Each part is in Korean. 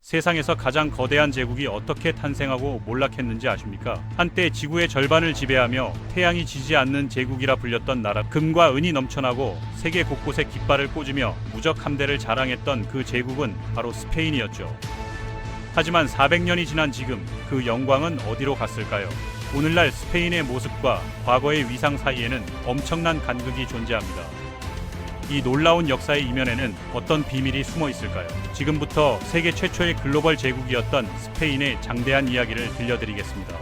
세상에서 가장 거대한 제국이 어떻게 탄생하고 몰락했는지 아십니까? 한때 지구의 절반을 지배하며 태양이 지지 않는 제국이라 불렸던 나라, 금과 은이 넘쳐나고 세계 곳곳에 깃발을 꽂으며 무적 함대를 자랑했던 그 제국은 바로 스페인이었죠. 하지만 400년이 지난 지금 그 영광은 어디로 갔을까요? 오늘날 스페인의 모습과 과거의 위상 사이에는 엄청난 간극이 존재합니다. 이 놀라운 역사의 이면에는 어떤 비밀이 숨어 있을까요? 지금부터 세계 최초의 글로벌 제국이었던 스페인의 장대한 이야기를 들려드리겠습니다.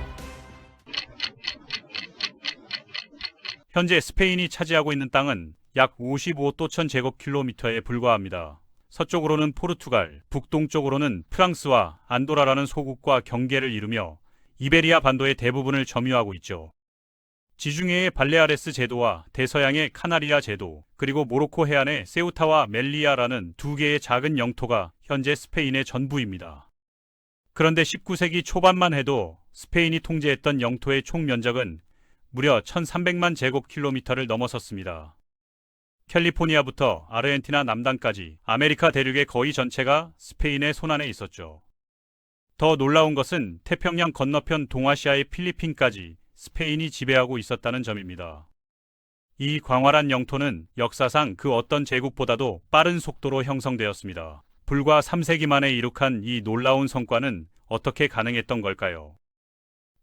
현재 스페인이 차지하고 있는 땅은 약 55도 제곱킬로미터에 불과합니다. 서쪽으로는 포르투갈, 북동쪽으로는 프랑스와 안도라라는 소국과 경계를 이루며 이베리아 반도의 대부분을 점유하고 있죠. 지중해의 발레아레스 제도와 대서양의 카나리아 제도, 그리고 모로코 해안의 세우타와 멜리아라는 두 개의 작은 영토가 현재 스페인의 전부입니다. 그런데 19세기 초반만 해도 스페인이 통제했던 영토의 총 면적은 무려 1300만 제곱킬로미터를 넘어섰습니다. 캘리포니아부터 아르헨티나 남단까지 아메리카 대륙의 거의 전체가 스페인의 손안에 있었죠. 더 놀라운 것은 태평양 건너편 동아시아의 필리핀까지 스페인이 지배하고 있었다는 점입니다. 이 광활한 영토는 역사상 그 어떤 제국보다도 빠른 속도로 형성되었습니다. 불과 3세기 만에 이룩한 이 놀라운 성과는 어떻게 가능했던 걸까요?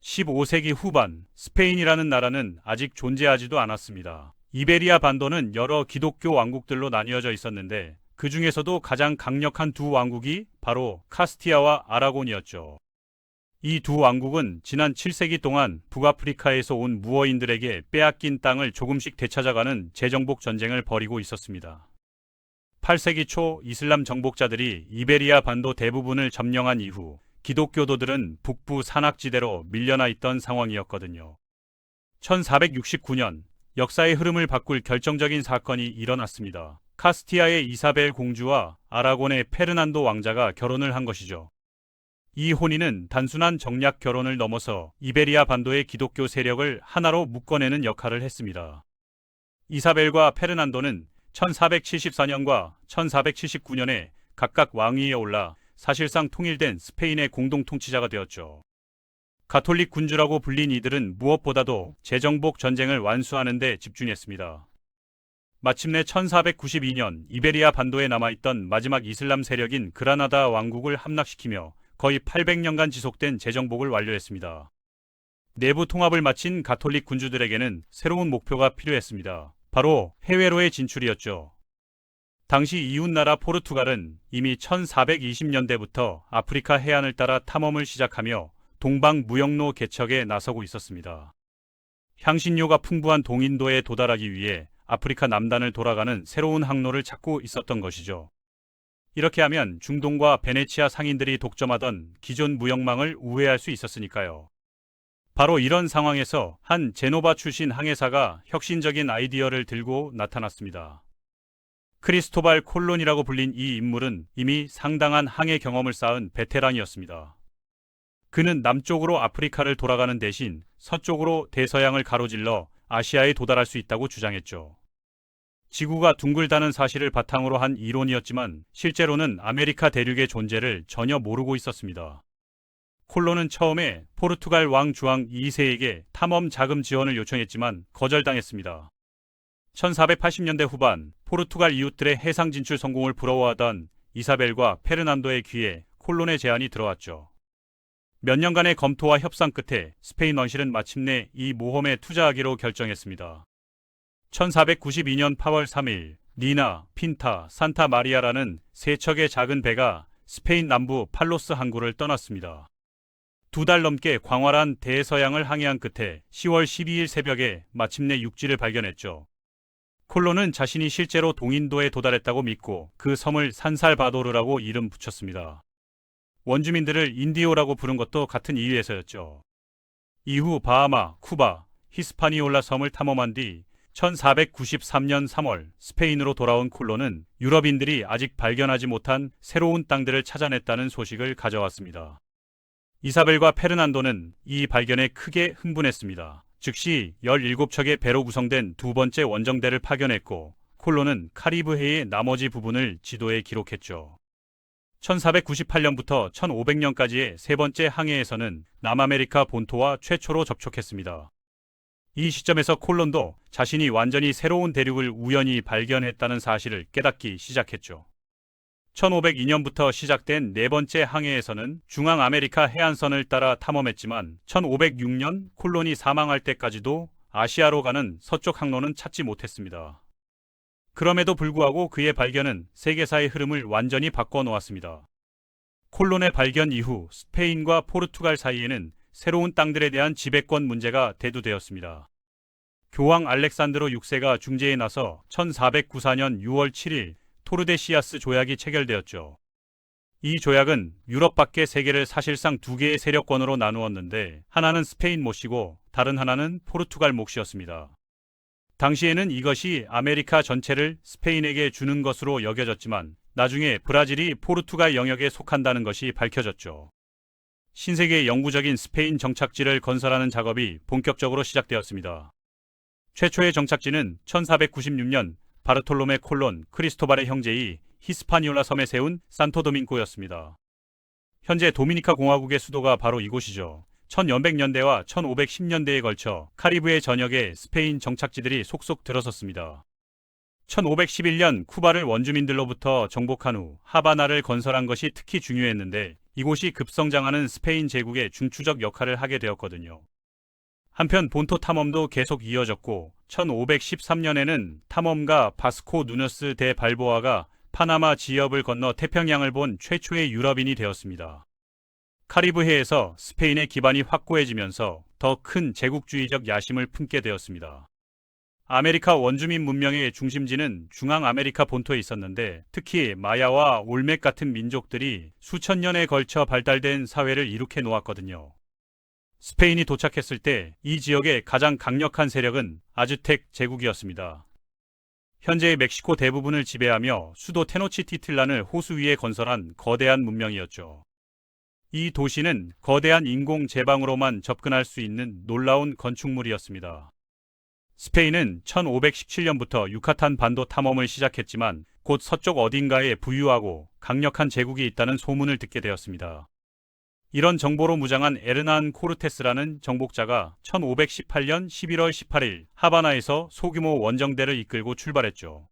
15세기 후반, 스페인이라는 나라는 아직 존재하지도 않았습니다. 이베리아 반도는 여러 기독교 왕국들로 나뉘어져 있었는데 그 중에서도 가장 강력한 두 왕국이 바로 카스티아와 아라곤이었죠. 이 두 왕국은 지난 7세기 동안 북아프리카에서 온 무어인들에게 빼앗긴 땅을 조금씩 되찾아가는 재정복 전쟁을 벌이고 있었습니다. 8세기 초 이슬람 정복자들이 이베리아 반도 대부분을 점령한 이후 기독교도들은 북부 산악지대로 밀려나 있던 상황이었거든요. 1469년 역사의 흐름을 바꿀 결정적인 사건이 일어났습니다. 카스티아의 이사벨 공주와 아라곤의 페르난도 왕자가 결혼을 한 것이죠. 이 혼인은 단순한 정략 결혼을 넘어서 이베리아 반도의 기독교 세력을 하나로 묶어내는 역할을 했습니다. 이사벨과 페르난도는 1474년과 1479년에 각각 왕위에 올라 사실상 통일된 스페인의 공동 통치자가 되었죠. 가톨릭 군주라고 불린 이들은 무엇보다도 재정복 전쟁을 완수하는 데 집중했습니다. 마침내 1492년 이베리아 반도에 남아있던 마지막 이슬람 세력인 그라나다 왕국을 함락시키며 거의 800년간 지속된 재정복을 완료했습니다. 내부 통합을 마친 가톨릭 군주들에게는 새로운 목표가 필요했습니다. 바로 해외로의 진출이었죠. 당시 이웃나라 포르투갈은 이미 1420년대부터 아프리카 해안을 따라 탐험을 시작하며 동방 무역로 개척에 나서고 있었습니다. 향신료가 풍부한 동인도에 도달하기 위해 아프리카 남단을 돌아가는 새로운 항로를 찾고 있었던 것이죠. 이렇게 하면 중동과 베네치아 상인들이 독점하던 기존 무역망을 우회할 수 있었으니까요. 바로 이런 상황에서 한 제노바 출신 항해사가 혁신적인 아이디어를 들고 나타났습니다. 크리스토발 콜론이라고 불린 이 인물은 이미 상당한 항해 경험을 쌓은 베테랑이었습니다. 그는 남쪽으로 아프리카를 돌아가는 대신 서쪽으로 대서양을 가로질러 아시아에 도달할 수 있다고 주장했죠. 지구가 둥글다는 사실을 바탕으로 한 이론이었지만 실제로는 아메리카 대륙의 존재를 전혀 모르고 있었습니다. 콜론은 처음에 포르투갈 왕 주앙 2세에게 탐험 자금 지원을 요청했지만 거절당했습니다. 1480년대 후반 포르투갈 이웃들의 해상 진출 성공을 부러워하던 이사벨과 페르난도의 귀에 콜론의 제안이 들어왔죠. 몇 년간의 검토와 협상 끝에 스페인 왕실은 마침내 이 모험에 투자하기로 결정했습니다. 1492년 8월 3일 니나, 핀타, 산타 마리아라는 세 척의 작은 배가 스페인 남부 팔로스 항구를 떠났습니다. 2달 넘게 광활한 대서양을 항해한 끝에 10월 12일 새벽에 마침내 육지를 발견했죠. 콜론은 자신이 실제로 동인도에 도달했다고 믿고 그 섬을 산살바도르라고 이름 붙였습니다. 원주민들을 인디오라고 부른 것도 같은 이유에서였죠. 이후 바하마, 쿠바, 히스파니올라 섬을 탐험한 뒤 1493년 3월 스페인으로 돌아온 콜론은 유럽인들이 아직 발견하지 못한 새로운 땅들을 찾아냈다는 소식을 가져왔습니다. 이사벨과 페르난도는 이 발견에 크게 흥분했습니다. 즉시 17척의 배로 구성된 두 번째 원정대를 파견했고 콜론은 카리브해의 나머지 부분을 지도에 기록했죠. 1498년부터 1500년까지의 세 번째 항해에서는 남아메리카 본토와 최초로 접촉했습니다. 이 시점에서 콜론도 자신이 완전히 새로운 대륙을 우연히 발견했다는 사실을 깨닫기 시작했죠. 1502년부터 시작된 네 번째 항해에서는 중앙아메리카 해안선을 따라 탐험했지만 1506년 콜론이 사망할 때까지도 아시아로 가는 서쪽 항로는 찾지 못했습니다. 그럼에도 불구하고 그의 발견은 세계사의 흐름을 완전히 바꿔놓았습니다. 콜론의 발견 이후 스페인과 포르투갈 사이에는 새로운 땅들에 대한 지배권 문제가 대두되었습니다. 교황 알렉산드로 6세가 중재에 나서 1494년 6월 7일 토르데시아스 조약이 체결되었죠. 이 조약은 유럽 밖의 세계를 사실상 두 개의 세력권으로 나누었는데 하나는 스페인 몫이고 다른 하나는 포르투갈 몫이었습니다. 당시에는 이것이 아메리카 전체를 스페인에게 주는 것으로 여겨졌지만 나중에 브라질이 포르투갈 영역에 속한다는 것이 밝혀졌죠. 신세계의 영구적인 스페인 정착지를 건설하는 작업이 본격적으로 시작되었습니다. 최초의 정착지는 1496년 바르톨로메 콜론 크리스토발의 형제이 히스파니올라 섬에 세운 산토도밍고였습니다. 현재 도미니카 공화국의 수도가 바로 이곳이죠. 1600년대와 1510년대에 걸쳐 카리브해 전역에 스페인 정착지들이 속속 들어섰습니다. 1511년 쿠바를 원주민들로부터 정복한 후 하바나를 건설한 것이 특히 중요했는데 이곳이 급성장하는 스페인 제국의 중추적 역할을 하게 되었거든요. 한편 본토 탐험도 계속 이어졌고 1513년에는 탐험가 바스코 누녀스 데 발보아가 파나마 지역을 건너 태평양을 본 최초의 유럽인이 되었습니다. 카리브해에서 스페인의 기반이 확고해지면서 더 큰 제국주의적 야심을 품게 되었습니다. 아메리카 원주민 문명의 중심지는 중앙아메리카 본토에 있었는데 특히 마야와 올멕 같은 민족들이 수천 년에 걸쳐 발달된 사회를 이룩해 놓았거든요. 스페인이 도착했을 때 이 지역의 가장 강력한 세력은 아즈텍 제국이었습니다. 현재의 멕시코 대부분을 지배하며 수도 테노치티틀란을 호수 위에 건설한 거대한 문명이었죠. 이 도시는 거대한 인공 제방으로만 접근할 수 있는 놀라운 건축물이었습니다. 스페인은 1517년부터 유카탄 반도 탐험을 시작했지만 곧 서쪽 어딘가에 부유하고 강력한 제국이 있다는 소문을 듣게 되었습니다. 이런 정보로 무장한 에르난 코르테스라는 정복자가 1518년 11월 18일 하바나에서 소규모 원정대를 이끌고 출발했죠.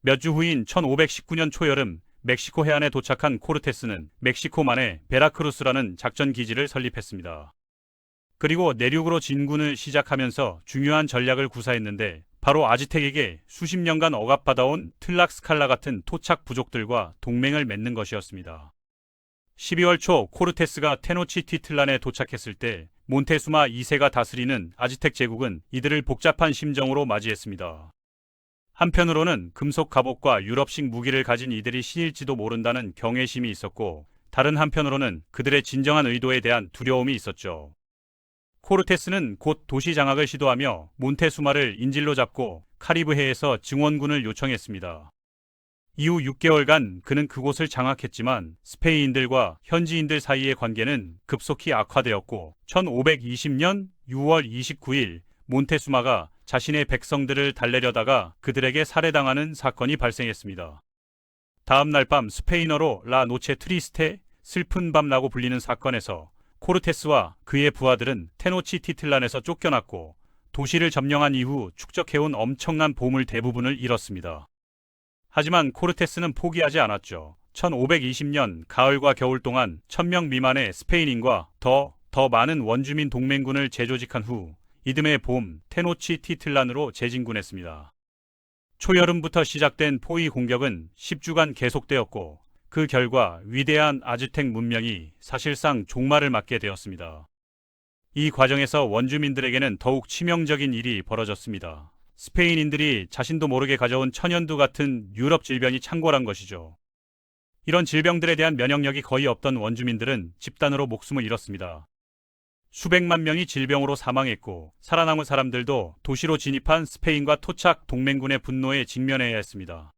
몇 주 후인 1519년 초여름 멕시코 해안에 도착한 코르테스는 멕시코만의 베라크루스라는 작전 기지를 설립했습니다. 그리고 내륙으로 진군을 시작하면서 중요한 전략을 구사했는데 바로 아즈텍에게 수십 년간 억압받아온 틀락스칼라 같은 토착 부족들과 동맹을 맺는 것이었습니다. 12월 초 코르테스가 테노치티틀란에 도착했을 때 몬테수마 2세가 다스리는 아즈텍 제국은 이들을 복잡한 심정으로 맞이했습니다. 한편으로는 금속 갑옷과 유럽식 무기를 가진 이들이 신일지도 모른다는 경외심이 있었고 다른 한편으로는 그들의 진정한 의도에 대한 두려움이 있었죠. 코르테스는 곧 도시 장악을 시도하며 몬테수마를 인질로 잡고 카리브해에서 증원군을 요청했습니다. 이후 6개월간 그는 그곳을 장악했지만 스페인인들과 현지인들 사이의 관계는 급속히 악화되었고 1520년 6월 29일 몬테수마가 자신의 백성들을 달래려다가 그들에게 살해당하는 사건이 발생했습니다. 다음 날 밤 스페인어로 라 노체 트리스테, 슬픈 밤라고 불리는 사건에서 코르테스와 그의 부하들은 테노치티틀란에서 쫓겨났고 도시를 점령한 이후 축적해온 엄청난 보물 대부분을 잃었습니다. 하지만 코르테스는 포기하지 않았죠. 1520년 가을과 겨울 동안 1000명 미만의 스페인인과 더 많은 원주민 동맹군을 재조직한 후 이듬해 봄 테노치티틀란으로 재진군했습니다. 초여름부터 시작된 포위 공격은 10주간 계속되었고 그 결과 위대한 아즈텍 문명이 사실상 종말을 맞게 되었습니다. 이 과정에서 원주민들에게는 더욱 치명적인 일이 벌어졌습니다. 스페인인들이 자신도 모르게 가져온 천연두 같은 유럽 질병이 창궐한 것이죠. 이런 질병들에 대한 면역력이 거의 없던 원주민들은 집단으로 목숨을 잃었습니다. 수백만 명이 질병으로 사망했고 살아남은 사람들도 도시로 진입한 스페인과 토착 동맹군의 분노에 직면해야 했습니다.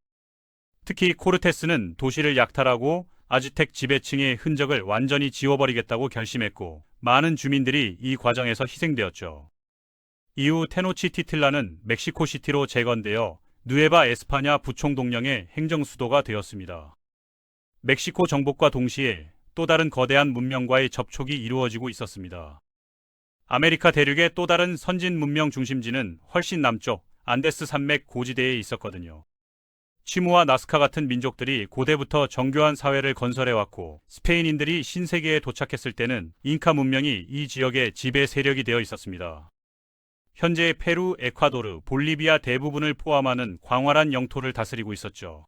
특히 코르테스는 도시를 약탈하고 아즈텍 지배층의 흔적을 완전히 지워버리겠다고 결심했고 많은 주민들이 이 과정에서 희생되었죠. 이후 테노치티틀란은 멕시코시티로 재건되어 누에바 에스파냐 부총동령의 행정수도가 되었습니다. 멕시코 정복과 동시에 또 다른 거대한 문명과의 접촉이 이루어지고 있었습니다. 아메리카 대륙의 또 다른 선진 문명 중심지는 훨씬 남쪽 안데스 산맥 고지대에 있었거든요. 치무와 나스카 같은 민족들이 고대부터 정교한 사회를 건설해왔고, 스페인인들이 신세계에 도착했을 때는 잉카 문명이 이 지역의 지배 세력이 되어 있었습니다. 현재의 페루, 에콰도르, 볼리비아 대부분을 포함하는 광활한 영토를 다스리고 있었죠.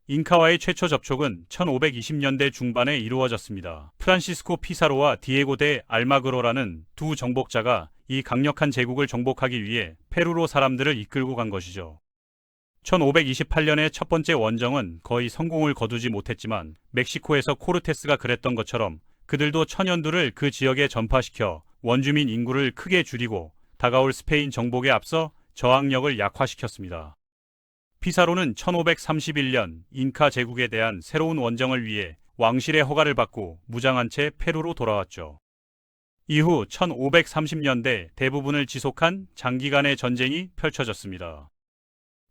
잉카와의 최초 접촉은 1520년대 중반에 이루어졌습니다. 프란시스코 피사로와 디에고 데 알마그로라는 두 정복자가 이 강력한 제국을 정복하기 위해 페루로 사람들을 이끌고 간 것이죠. 1528년의 첫 번째 원정은 거의 성공을 거두지 못했지만, 멕시코에서 코르테스가 그랬던 것처럼 그들도 천연두를 그 지역에 전파시켜 원주민 인구를 크게 줄이고 다가올 스페인 정복에 앞서 저항력을 약화시켰습니다. 피사로는 1531년 잉카 제국에 대한 새로운 원정을 위해 왕실의 허가를 받고 무장한 채 페루로 돌아왔죠. 이후 1530년대 대부분을 지속한 장기간의 전쟁이 펼쳐졌습니다.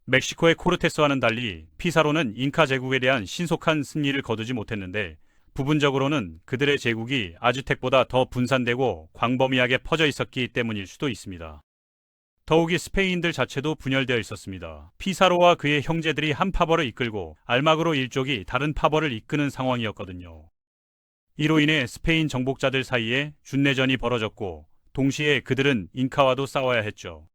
멕시코의 코르테스와는 달리 피사로는 잉카 제국에 대한 신속한 승리를 거두지 못했는데, 부분적으로는 그들의 제국이 아즈텍보다 더 분산되고 광범위하게 퍼져 있었기 때문일 수도 있습니다. 더욱이 스페인들 자체도 분열되어 있었습니다. 피사로와 그의 형제들이 한 파벌을 이끌고 알마그로 일족이 다른 파벌을 이끄는 상황이었거든요. 이로 인해 스페인 정복자들 사이에 준내전이 벌어졌고, 동시에 그들은 잉카와도 싸워야 했죠.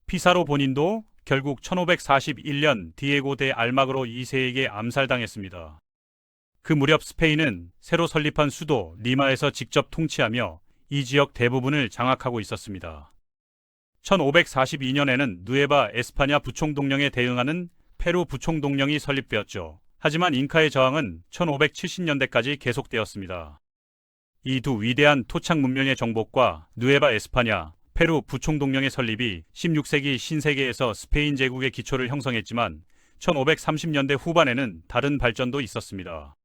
피사로 본인도 결국 1541년 디에고 데 알마그로 2세에게 암살당했습니다. 그 무렵 스페인은 새로 설립한 수도 리마에서 직접 통치하며 이 지역 대부분을 장악하고 있었습니다. 1542년에는 누에바 에스파냐 부총동령에 대응하는 페루 부총동령이 설립되었죠. 하지만 잉카의 저항은 1570년대까지 계속되었습니다. 이 두 위대한 토착 문명의 정복과 누에바 에스파냐, 페루 부총동령의 설립이 16세기 신세계에서 스페인 제국의 기초를 형성했지만, 1530년대 후반에는 다른 발전도 있었습니다.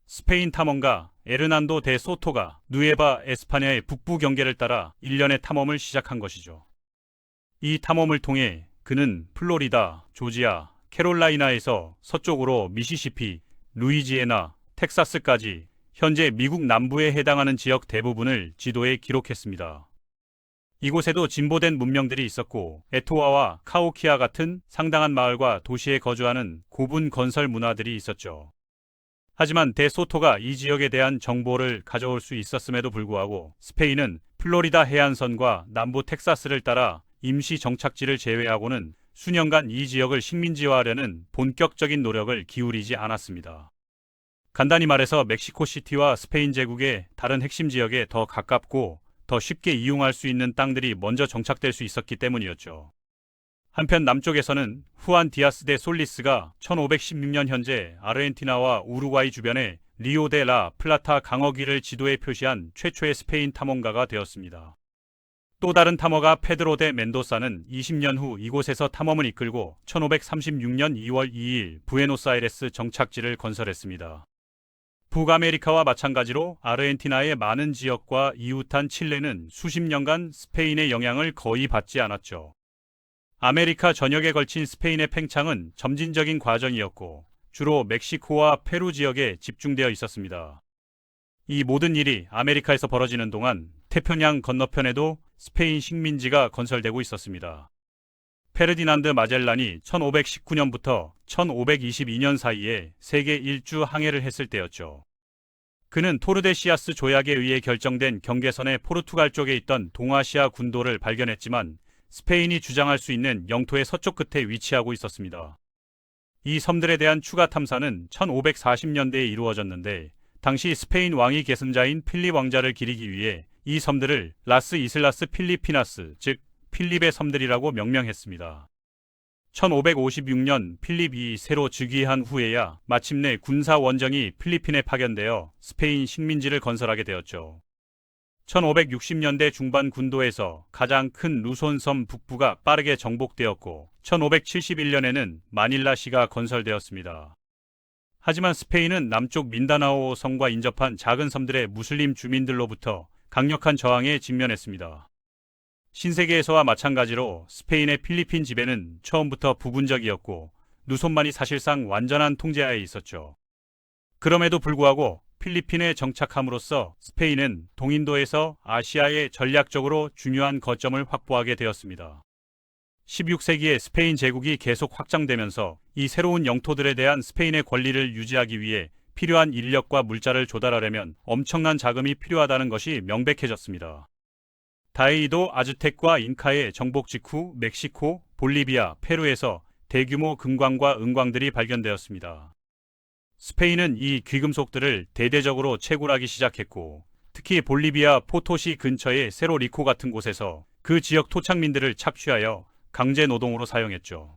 스페인 탐험가 에르난도 데 소토가 누에바 에스파냐의 북부 경계를 따라 일련의 탐험을 시작한 것이죠. 이 탐험을 통해 그는 플로리다, 조지아, 캐롤라이나에서 서쪽으로 미시시피, 루이지애나, 텍사스까지 현재 미국 남부에 해당하는 지역 대부분을 지도에 기록했습니다. 이곳에도 진보된 문명들이 있었고, 에토와와 카오키아 같은 상당한 마을과 도시에 거주하는 고분 건설 문화들이 있었죠. 하지만 데소토가 이 지역에 대한 정보를 가져올 수 있었음에도 불구하고 스페인은 플로리다 해안선과 남부 텍사스를 따라 임시 정착지를 제외하고는 수년간 이 지역을 식민지화하려는 본격적인 노력을 기울이지 않았습니다. 간단히 말해서 멕시코시티와 스페인 제국의 다른 핵심 지역에 더 가깝고 더 쉽게 이용할 수 있는 땅들이 먼저 정착될 수 있었기 때문이었죠. 한편 남쪽에서는 후안 디아스 데 솔리스가 1516년 현재 아르헨티나와 우루과이 주변의 리오 데 라 플라타 강어귀를 지도에 표시한 최초의 스페인 탐험가가 되었습니다. 또 다른 탐험가 페드로 데 멘도사는 20년 후 이곳에서 탐험을 이끌고 1536년 2월 2일 부에노스아이레스 정착지를 건설했습니다. 북아메리카와 마찬가지로 아르헨티나의 많은 지역과 이웃한 칠레는 수십 년간 스페인의 영향을 거의 받지 않았죠. 아메리카 전역에 걸친 스페인의 팽창은 점진적인 과정이었고 주로 멕시코와 페루 지역에 집중되어 있었습니다. 이 모든 일이 아메리카에서 벌어지는 동안 태평양 건너편에도 스페인 식민지가 건설되고 있었습니다. 페르디난드 마젤란이 1519년부터 1522년 사이에 세계 일주 항해를 했을 때였죠. 그는 토르데시아스 조약에 의해 결정된 경계선의 포르투갈 쪽에 있던 동아시아 군도를 발견했지만 스페인이 주장할 수 있는 영토의 서쪽 끝에 위치하고 있었습니다. 이 섬들에 대한 추가 탐사는 1540년대에 이루어졌는데 당시 스페인 왕위 계승자인 필립 왕자를 기리기 위해 이 섬들을 라스 이슬라스 필리피나스, 즉 필립의 섬들이라고 명명했습니다. 1556년 필립이 새로 즉위한 후에야 마침내 군사 원정이 필리핀에 파견되어 스페인 식민지를 건설하게 되었죠. 1560년대 중반 군도에서 가장 큰 루손섬 북부가 빠르게 정복되었고 1571년에는 마닐라시가 건설되었습니다. 하지만 스페인은 남쪽 민다나오 섬과 인접한 작은 섬들의 무슬림 주민들로부터 강력한 저항에 직면했습니다. 신세계에서와 마찬가지로 스페인의 필리핀 지배는 처음부터 부분적이었고 루손만이 사실상 완전한 통제하에 있었죠. 그럼에도 불구하고 필리핀에 정착함으로써 스페인은 동인도에서 아시아에 전략적으로 중요한 거점을 확보하게 되었습니다. 16세기에 스페인 제국이 계속 확장되면서 이 새로운 영토들에 대한 스페인의 권리를 유지하기 위해 필요한 인력과 물자를 조달하려면 엄청난 자금이 필요하다는 것이 명백해졌습니다. 다이도 아즈텍과 잉카의 정복 직후 멕시코, 볼리비아, 페루에서 대규모 금광과 은광들이 발견되었습니다. 스페인은 이 귀금속들을 대대적으로 채굴하기 시작했고, 특히 볼리비아 포토시 근처의 세로리코 같은 곳에서 그 지역 토착민들을 착취하여 강제 노동으로 사용했죠.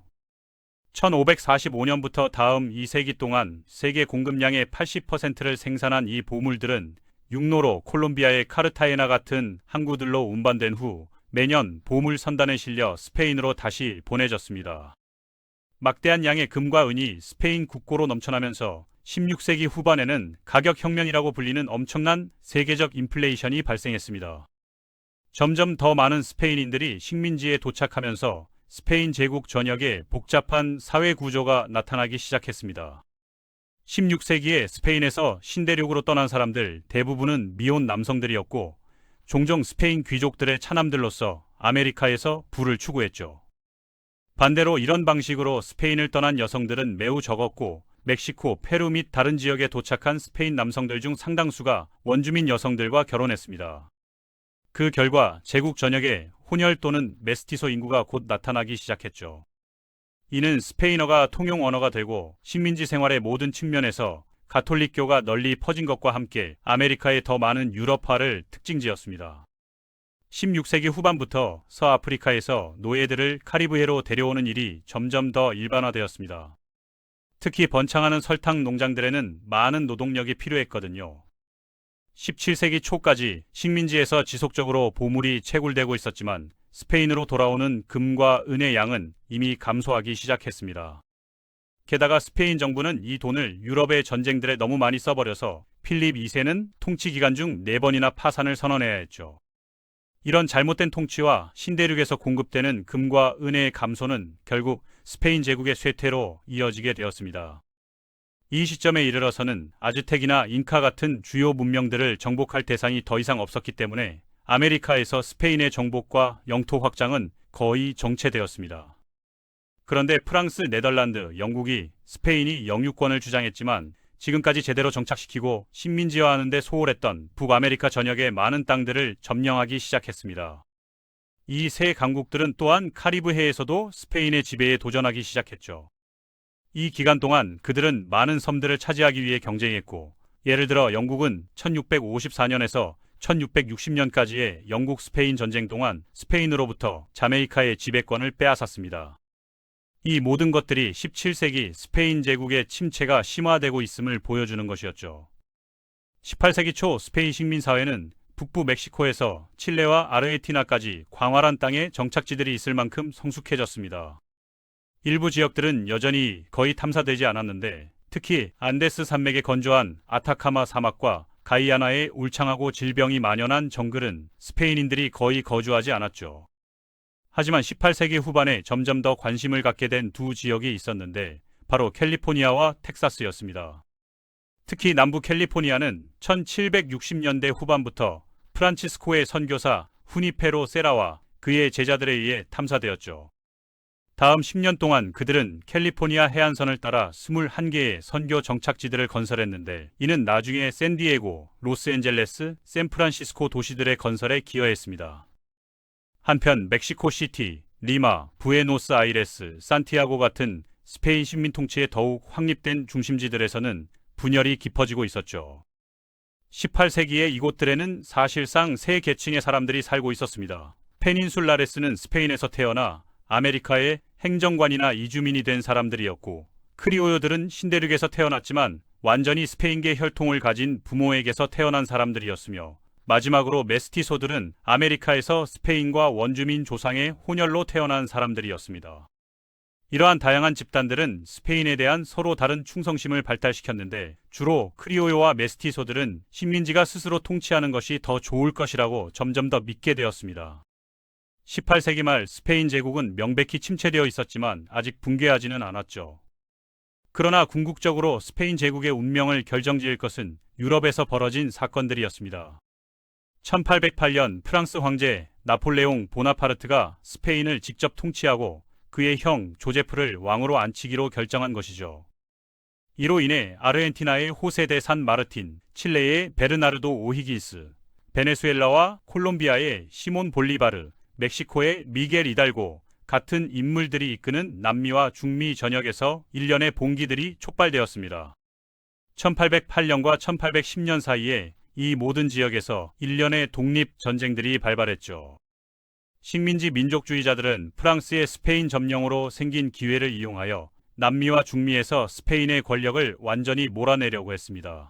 1545년부터 다음 2세기 동안 세계 공급량의 80%를 생산한 이 보물들은 육로로 콜롬비아의 카르타헤나 같은 항구들로 운반된 후 매년 보물 선단에 실려 스페인으로 다시 보내졌습니다. 막대한 양의 금과 은이 스페인 국고로 넘쳐나면서 16세기 후반에는 가격혁명이라고 불리는 엄청난 세계적 인플레이션이 발생했습니다. 점점 더 많은 스페인인들이 식민지에 도착하면서 스페인 제국 전역에 복잡한 사회 구조가 나타나기 시작했습니다. 16세기에 스페인에서 신대륙으로 떠난 사람들 대부분은 미혼 남성들이었고, 종종 스페인 귀족들의 차남들로서 아메리카에서 부를 추구했죠. 반대로 이런 방식으로 스페인을 떠난 여성들은 매우 적었고, 멕시코, 페루 및 다른 지역에 도착한 스페인 남성들 중 상당수가 원주민 여성들과 결혼했습니다. 그 결과 제국 전역에 혼혈 또는 메스티소 인구가 곧 나타나기 시작했죠. 이는 스페인어가 통용 언어가 되고 식민지 생활의 모든 측면에서 가톨릭교가 널리 퍼진 것과 함께 아메리카의 더 많은 유럽화를 특징지었습니다. 16세기 후반부터 서아프리카에서 노예들을 카리브해로 데려오는 일이 점점 더 일반화되었습니다. 특히 번창하는 설탕 농장들에는 많은 노동력이 필요했거든요. 17세기 초까지 식민지에서 지속적으로 보물이 채굴되고 있었지만 스페인으로 돌아오는 금과 은의 양은 이미 감소하기 시작했습니다. 게다가 스페인 정부는 이 돈을 유럽의 전쟁들에 너무 많이 써버려서 필립 2세는 통치 기간 중 4번이나 파산을 선언해야 했죠. 이런 잘못된 통치와 신대륙에서 공급되는 금과 은의 감소는 결국 스페인 제국의 쇠퇴로 이어지게 되었습니다. 이 시점에 이르러서는 아즈텍이나 잉카 같은 주요 문명들을 정복할 대상이 더 이상 없었기 때문에 아메리카에서 스페인의 정복과 영토 확장은 거의 정체되었습니다. 그런데 프랑스, 네덜란드, 영국이 스페인이 영유권을 주장했지만 지금까지 제대로 정착시키고 식민지화하는 데 소홀했던 북아메리카 전역의 많은 땅들을 점령하기 시작했습니다. 이 세 강국들은 또한 카리브해에서도 스페인의 지배에 도전하기 시작했죠. 이 기간 동안 그들은 많은 섬들을 차지하기 위해 경쟁했고, 예를 들어 영국은 1654년에서 1660년까지의 영국 스페인 전쟁 동안 스페인으로부터 자메이카의 지배권을 빼앗았습니다. 이 모든 것들이 17세기 스페인 제국의 침체가 심화되고 있음을 보여주는 것이었죠. 18세기 초 스페인 식민사회는 북부 멕시코에서 칠레와 아르헨티나까지 광활한 땅에 정착지들이 있을 만큼 성숙해졌습니다. 일부 지역들은 여전히 거의 탐사되지 않았는데, 특히 안데스 산맥의 건조한 아타카마 사막과 가이아나의 울창하고 질병이 만연한 정글은 스페인인들이 거의 거주하지 않았죠. 하지만 18세기 후반에 점점 더 관심을 갖게 된 두 지역이 있었는데 바로 캘리포니아와 텍사스였습니다. 특히 남부 캘리포니아는 1760년대 후반부터 프란치스코의 선교사 후니페로 세라와 그의 제자들에 의해 탐사되었죠. 다음 10년 동안 그들은 캘리포니아 해안선을 따라 21개의 선교 정착지들을 건설했는데, 이는 나중에 샌디에고, 로스앤젤레스, 샌프란시스코 도시들의 건설에 기여했습니다. 한편 멕시코시티, 리마, 부에노스아이레스, 산티아고 같은 스페인 식민 통치에 더욱 확립된 중심지들에서는 분열이 깊어지고 있었죠. 18세기에 이곳들에는 사실상 세 계층의 사람들이 살고 있었습니다. 페닌술라레스는 스페인에서 태어나 아메리카의 행정관이나 이주민이 된 사람들이었고, 크리오요들은 신대륙에서 태어났지만 완전히 스페인계 혈통을 가진 부모에게서 태어난 사람들이었으며, 마지막으로 메스티소들은 아메리카에서 스페인과 원주민 조상의 혼혈로 태어난 사람들이었습니다. 이러한 다양한 집단들은 스페인에 대한 서로 다른 충성심을 발달시켰는데, 주로 크리오요와 메스티소들은 식민지가 스스로 통치하는 것이 더 좋을 것이라고 점점 더 믿게 되었습니다. 18세기 말 스페인 제국은 명백히 침체되어 있었지만 아직 붕괴하지는 않았죠. 그러나 궁극적으로 스페인 제국의 운명을 결정지을 것은 유럽에서 벌어진 사건들이었습니다. 1808년 프랑스 황제 나폴레옹 보나파르트가 스페인을 직접 통치하고 그의 형 조제프를 왕으로 앉히기로 결정한 것이죠. 이로 인해 아르헨티나의 호세 데 산 마르틴, 칠레의 베르나르도 오히긴스, 베네수엘라와 콜롬비아의 시몬 볼리바르, 멕시코의 미겔 이달고 같은 인물들이 이끄는 남미와 중미 전역에서 일련의 봉기들이 촉발되었습니다. 1808년과 1810년 사이에 이 모든 지역에서 일련의 독립전쟁들이 발발했죠. 식민지 민족주의자들은 프랑스의 스페인 점령으로 생긴 기회를 이용하여 남미와 중미에서 스페인의 권력을 완전히 몰아내려고 했습니다.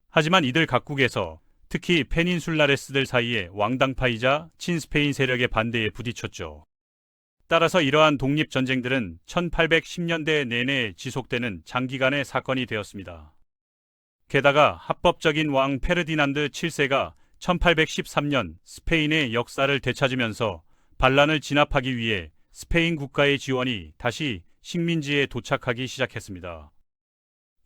하지만 이들 각국에서 특히 페닌술라레스들 사이에 왕당파이자 친스페인 세력의 반대에 부딪혔죠. 따라서 이러한 독립전쟁들은 1810년대 내내 지속되는 장기간의 사건이 되었습니다. 게다가 합법적인 왕 페르디난드 7세가 1813년 스페인의 역사를 되찾으면서 반란을 진압하기 위해 스페인 국가의 지원이 다시 식민지에 도착하기 시작했습니다.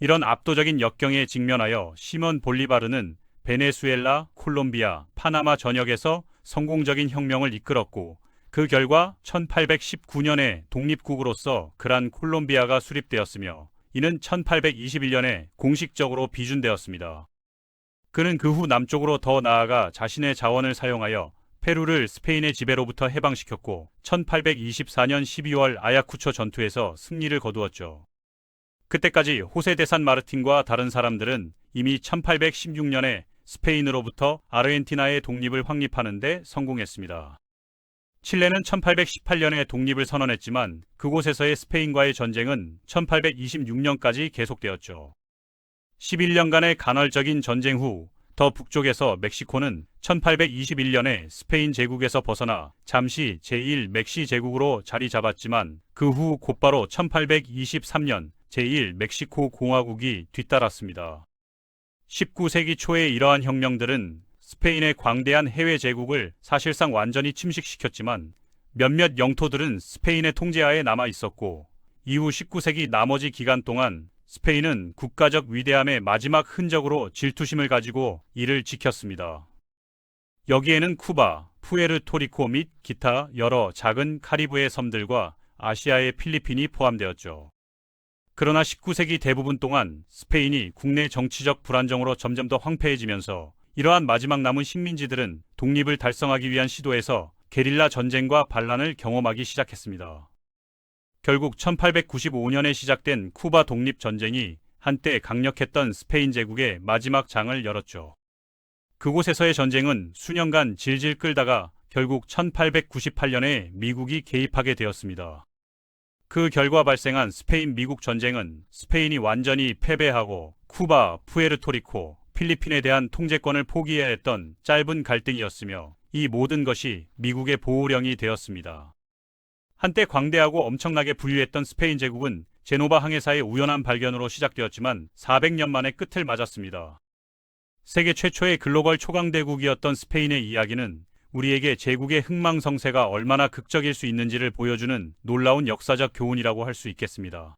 이런 압도적인 역경에 직면하여 시몬 볼리바르는 베네수엘라, 콜롬비아, 파나마 전역에서 성공적인 혁명을 이끌었고 그 결과 1819년에 독립국으로서 그란 콜롬비아가 수립되었으며 이는 1821년에 공식적으로 비준되었습니다. 그는 그 후 남쪽으로 더 나아가 자신의 자원을 사용하여 페루를 스페인의 지배로부터 해방시켰고 1824년 12월 아야쿠초 전투에서 승리를 거두었죠. 그때까지 호세 데 산 마르틴과 다른 사람들은 이미 1816년에 스페인으로부터 아르헨티나의 독립을 확립하는 데 성공했습니다. 칠레는 1818년에 독립을 선언했지만 그곳에서의 스페인과의 전쟁은 1826년까지 계속되었죠. 11년간의 간헐적인 전쟁 후 더 북쪽에서 멕시코는 1821년에 스페인 제국에서 벗어나 잠시 제1멕시 제국으로 자리 잡았지만 그 후 곧바로 1823년 제1멕시코 공화국이 뒤따랐습니다. 19세기 초의 이러한 혁명들은 스페인의 광대한 해외 제국을 사실상 완전히 침식시켰지만 몇몇 영토들은 스페인의 통제하에 남아 있었고 이후 19세기 나머지 기간 동안 스페인은 국가적 위대함의 마지막 흔적으로 질투심을 가지고 이를 지켰습니다. 여기에는 쿠바, 푸에르토리코 및 기타 여러 작은 카리브해 섬들과 아시아의 필리핀이 포함되었죠. 그러나 19세기 대부분 동안 스페인이 국내 정치적 불안정으로 점점 더 황폐해지면서 이러한 마지막 남은 식민지들은 독립을 달성하기 위한 시도에서 게릴라 전쟁과 반란을 경험하기 시작했습니다. 결국 1895년에 시작된 쿠바 독립전쟁이 한때 강력했던 스페인 제국의 마지막 장을 열었죠. 그곳에서의 전쟁은 수년간 질질 끌다가 결국 1898년에 미국이 개입하게 되었습니다. 그 결과 발생한 스페인-미국 전쟁은 스페인이 완전히 패배하고 쿠바, 푸에르토리코, 필리핀에 대한 통제권을 포기해야 했던 짧은 갈등이었으며 이 모든 것이 미국의 보호령이 되었습니다. 한때 광대하고 엄청나게 부유했던 스페인 제국은 제노바 항해사의 우연한 발견으로 시작되었지만 400년 만에 끝을 맞았습니다. 세계 최초의 글로벌 초강대국이었던 스페인의 이야기는 우리에게 제국의 흥망성쇠가 얼마나 극적일 수 있는지를 보여주는 놀라운 역사적 교훈이라고 할 수 있겠습니다.